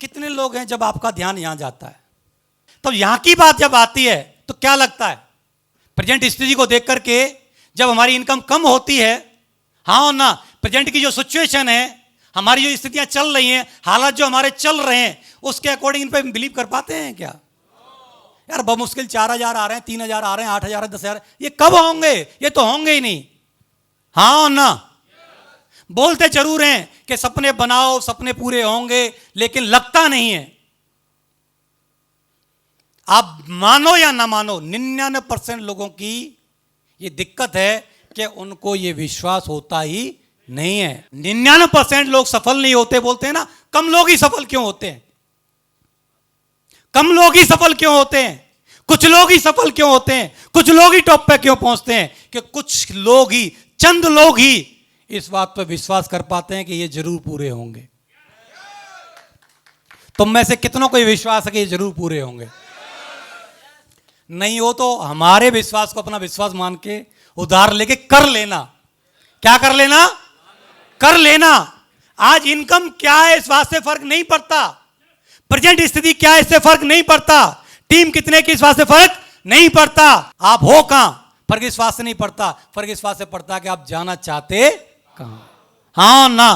कितने लोग हैं जब आपका ध्यान यहां जाता है, तब यहां की बात जब आती है तो क्या लगता है? प्रेजेंट स्थिति को देख करके जब हमारी इनकम कम होती है, हाँ और ना, प्रेजेंट की जो सिचुएशन है, हमारी जो स्थितियां चल रही हैं, हालात जो हमारे चल रहे हैं, उसके अकॉर्डिंग इन पे बिलीव कर पाते हैं क्या? यार बहुत मुश्किल 4,000 आ रहे हैं, 3,000 आ रहे हैं, 8,000, 10,000, ये कब होंगे? ये तो होंगे ही नहीं। हाँ और ना? बोलते जरूर हैं कि सपने बनाओ, सपने पूरे होंगे, लेकिन लगता नहीं है। आप मानो या ना मानो, 99% लोगों की ये दिक्कत है कि उनको ये विश्वास होता ही नहीं है। 99% लोग सफल नहीं होते। बोलते हैं ना, कम लोग ही सफल क्यों होते हैं? कम लोग ही सफल क्यों होते हैं? कुछ लोग ही सफल क्यों होते हैं? कुछ लोग ही टॉप पे क्यों पहुंचते हैं? कि कुछ लोग ही, चंद लोग ही इस बात पर विश्वास कर पाते हैं कि ये जरूर पूरे होंगे। तुम में से कितनों को ये विश्वास है कि ये जरूर पूरे होंगे? नहीं हो तो हमारे विश्वास को अपना विश्वास मान के उधार लेके कर लेना। क्या कर लेना? कर लेना। आज इनकम क्या है इस बात से फर्क नहीं पड़ता, प्रेजेंट स्थिति क्या है इससे फर्क नहीं पड़ता, टीम कितने की इस बात से फर्क नहीं पड़ता, आप हो कहां फर्क इस बात से नहीं पड़ता। फर्क इस बात से पड़ता है कि आप जाना चाहते कहां। हाँ और ना?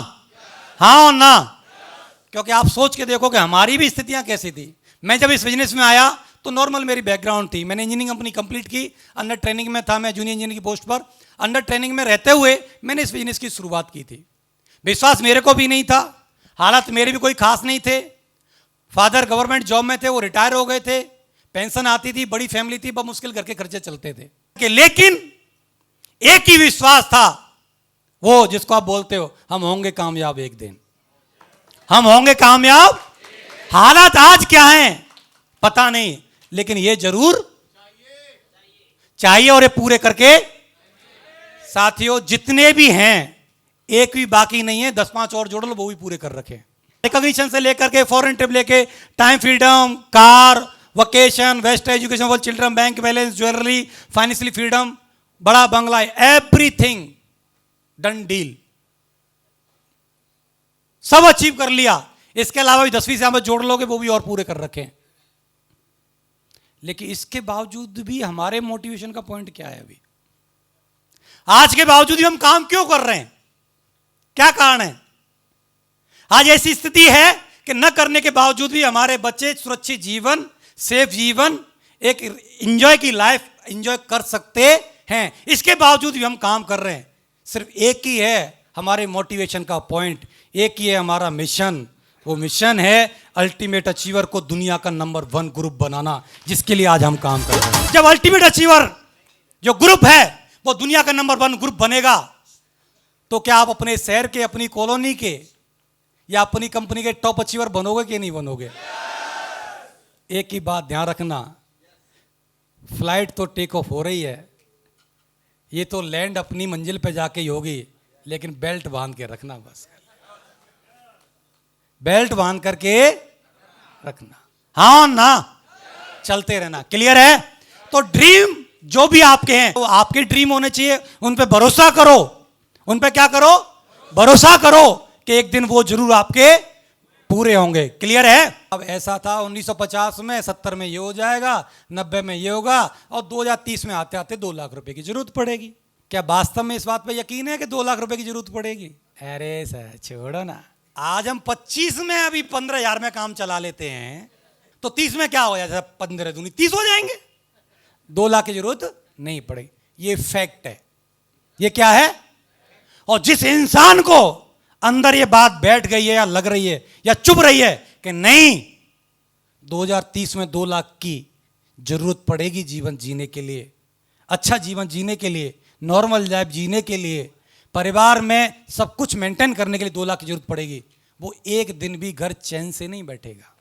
हाँ और ना? क्योंकि आप सोच के देखो कि हमारी भी स्थितियां कैसी थी। मैं जब इस बिजनेस में आया तो नॉर्मल मेरी बैकग्राउंड थी। मैंने इंजीनियरिंग अपनी कंप्लीट की, अंडर ट्रेनिंग में था, मैं जूनियर इंजीनियर की पोस्ट पर। अंडर ट्रेनिंग में रहते हुए मैंने इस बिजनेस की शुरुआत की थी। विश्वास मेरे को भी नहीं था, हालात मेरे भी कोई खास नहीं थे। फादर गवर्नमेंट जॉब में थे, वो रिटायर हो गए थे, पेंशन आती थी, बड़ी फैमिली थी, बहुत मुश्किल घर के खर्चे चलते थे। लेकिन एक ही विश्वास था, वो जिसको आप बोलते हो हम होंगे कामयाब एक दिन, हम होंगे कामयाब। हालात आज क्या हैं पता नहीं, लेकिन ये जरूर चाहिए और ये पूरे करके। साथियों जितने भी हैं, एक भी बाकी नहीं है, 10-5 और जोड़ लो, वो भी पूरे कर रखे। रिकॉग्निशन से लेकर के फॉरेन ट्रिप लेके, time freedom, car, vacation, best education for children, bank balance, jewellery, financially freedom, बड़ा बंगला, एवरीथिंग डन डील, सब अचीव कर लिया। इसके अलावा भी 10वीं से आप जोड़ लोगे, वो भी और पूरे कर रखे। लेकिन इसके बावजूद भी हमारे मोटिवेशन का पॉइंट क्या है? अभी आज के बावजूद भी हम काम क्यों कर रहे हैं? क्या कारण है? आज ऐसी स्थिति है कि न करने के बावजूद भी हमारे बच्चे सुरक्षित जीवन, सेफ जीवन, एक एंजॉय की लाइफ एंजॉय कर सकते हैं। इसके बावजूद भी हम काम कर रहे हैं। सिर्फ एक ही है हमारे मोटिवेशन का पॉइंट, एक ही है हमारा मिशन। वो मिशन है अल्टीमेट अचीवर को दुनिया का नंबर 1 ग्रुप बनाना, जिसके लिए आज हम काम कर रहे हैं। जब अल्टीमेट अचीवर जो ग्रुप है वो दुनिया का नंबर 1 ग्रुप बनेगा, तो क्या आप अपने शहर के, अपनी कॉलोनी के या अपनी कंपनी के टॉप अचीवर बनोगे कि नहीं बनोगे? एक ही बात ध्यान रखना, फ्लाइट तो टेक ऑफ हो रही है, ये तो लैंड अपनी मंजिल पे जाके ही होगी, लेकिन बेल्ट बांध के रखना, बस बेल्ट बांध करके रखना। हाँ ना? चलते रहना। क्लियर है? तो ड्रीम जो भी आपके हैं, तो आपके ड्रीम होने चाहिए, उन पे भरोसा करो। उन पे क्या करो? भरोसा करो कि एक दिन वो जरूर आपके पूरे होंगे। क्लियर है? अब ऐसा था 1950 में, 70 में ये हो जाएगा, 90 में ये होगा, और 2030 में आते आते 2 लाख रुपए की जरूरत पड़ेगी। क्या वास्तव में इस बात पे यकीन है कि 2 लाख रुपए की जरूरत पड़ेगी? अरे सर छोड़ो ना। आज हम 25 में अभी 15,000 में काम चला लेते हैं, तो 30 में क्या हो जाएगा? 15 दूनी 30 हो जाएंगे। 2 लाख की जरूरत नहीं पड़ेगी। ये फैक्ट है। ये क्या है? और जिस इंसान को अंदर ये बात बैठ गई है, या लग रही है, या चुभ रही है कि नहीं 2030 में 2 लाख की जरूरत पड़ेगी जीवन जीने के लिए, अच्छा जीवन जीने के लिए, नॉर्मल लाइफ जीने के लिए, परिवार में सब कुछ मेंटेन करने के लिए 2 लाख की जरूरत पड़ेगी, वो एक दिन भी घर चैन से नहीं बैठेगा।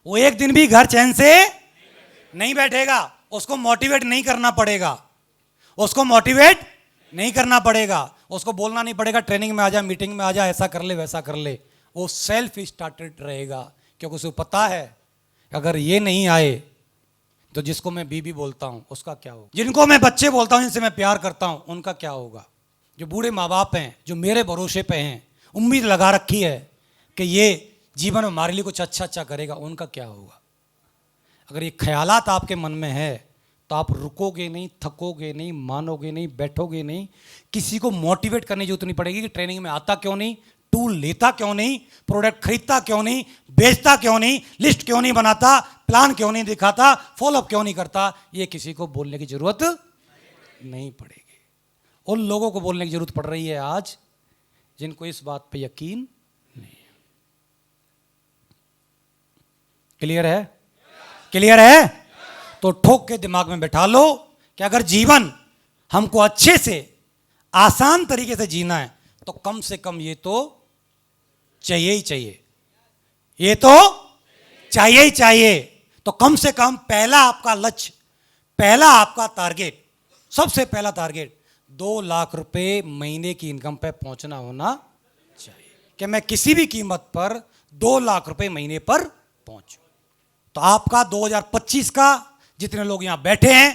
वो एक दिन भी घर चैन से नहीं बैठेगा। उसको मोटिवेट नहीं करना पड़ेगा, उसको मोटिवेट नहीं करना पड़ेगा, उसको बोलना नहीं पड़ेगा ट्रेनिंग में आ जा, मीटिंग में आ जा, ऐसा कर ले वैसा कर ले। वो सेल्फ स्टार्टेड रहेगा, क्योंकि उसे पता है अगर ये नहीं आए तो जिसको मैं बीबी बोलता हूं उसका क्या होगा, जिनको मैं बच्चे बोलता हूं, जिनसे मैं प्यार करता हूं, उनका क्या होगा, जो बूढ़े माँ बाप हैं, जो मेरे भरोसे पे हैं, उम्मीद लगा रखी है कि ये जीवन में हमारे लिए कुछ अच्छा अच्छा करेगा, उनका क्या होगा? अगर ये ख्यालात आपके मन में है तो आप रुकोगे नहीं, थकोगे नहीं, मानोगे नहीं, बैठोगे नहीं, किसी को मोटिवेट करने की जरूरत नहीं पड़ेगी कि ट्रेनिंग में आता क्यों नहीं, टूल लेता क्यों नहीं, प्रोडक्ट खरीदता क्यों नहीं, बेचता क्यों नहीं, लिस्ट क्यों नहीं बनाता, प्लान क्यों नहीं दिखाता, फॉलोअप क्यों नहीं करता, ये किसी को बोलने की जरूरत नहीं पड़ेगी। उन लोगों को बोलने की जरूरत पड़ रही है आज जिनको इस बात पे यकीन नहीं है। क्लियर है? क्लियर है? तो ठोक के दिमाग में बैठा लो कि अगर जीवन हमको अच्छे से आसान तरीके से जीना है तो कम से कम ये तो चाहिए ही चाहिए, ये तो चाहिए ही चाहिए। तो कम से कम पहला आपका लक्ष्य, पहला आपका टारगेट, सबसे पहला टारगेट 2 लाख रुपए महीने की इनकम पे पहुंचना होना चाहिए कि मैं किसी भी कीमत पर 2 लाख रुपए महीने पर पहुंचूं। तो आपका 2025 का, जितने लोग यहां बैठे हैं,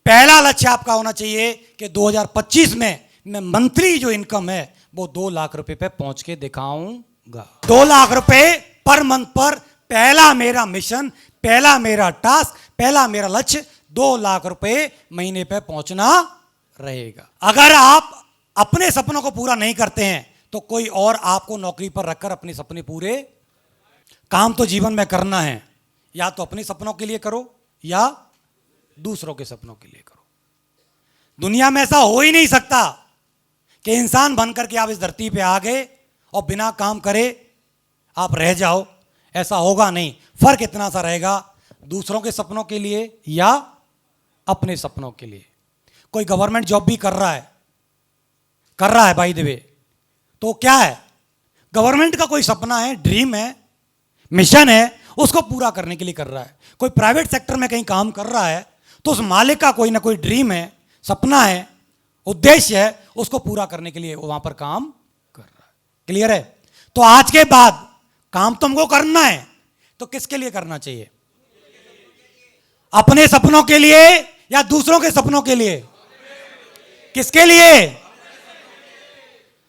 पहला लक्ष्य आपका होना चाहिए कि 2025 में मैं मंथली जो इनकम है वो 2 लाख रुपए पे पहुंच के दिखाऊंगा। 2 लाख रुपए पर मंथ पर पहला मेरा मिशन, पहला मेरा टास्क, पहला मेरा लक्ष्य 2 लाख रुपए महीने पे पहुंचना रहेगा। अगर आप अपने सपनों को पूरा नहीं करते हैं तो कोई और आपको नौकरी पर रखकर अपने सपने पूरे, काम तो जीवन में करना है, या तो अपने सपनों के लिए करो या दूसरों के सपनों के लिए करो। दुनिया में ऐसा हो ही नहीं सकता कि इंसान बनकर के आप इस धरती पे आ गए और बिना काम करे आप रह जाओ, ऐसा होगा नहीं। फर्क इतना सा रहेगा, दूसरों के सपनों के लिए या अपने सपनों के लिए। कोई गवर्नमेंट जॉब भी कर रहा है बाय द वे, तो क्या है, गवर्नमेंट का कोई सपना है, ड्रीम है, मिशन है, उसको पूरा करने के लिए कर रहा है। कोई प्राइवेट सेक्टर में कहीं काम कर रहा है तो उस मालिक का कोई ना कोई ड्रीम है, सपना है, उद्देश्य है, उसको पूरा करने के लिए वो वहां पर काम कर रहा है। क्लियर है? तो आज के बाद काम तुमको करना है तो किसके लिए करना चाहिए? अपने सपनों के लिए या दूसरों के सपनों के लिए? किसके लिए?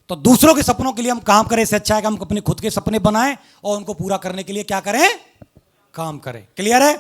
तो दूसरों के सपनों के लिए हम काम करें, इससे अच्छा है कि हम अपने खुद के सपने बनाएं और उनको पूरा करने के लिए क्या करें? काम करें। क्लियर है?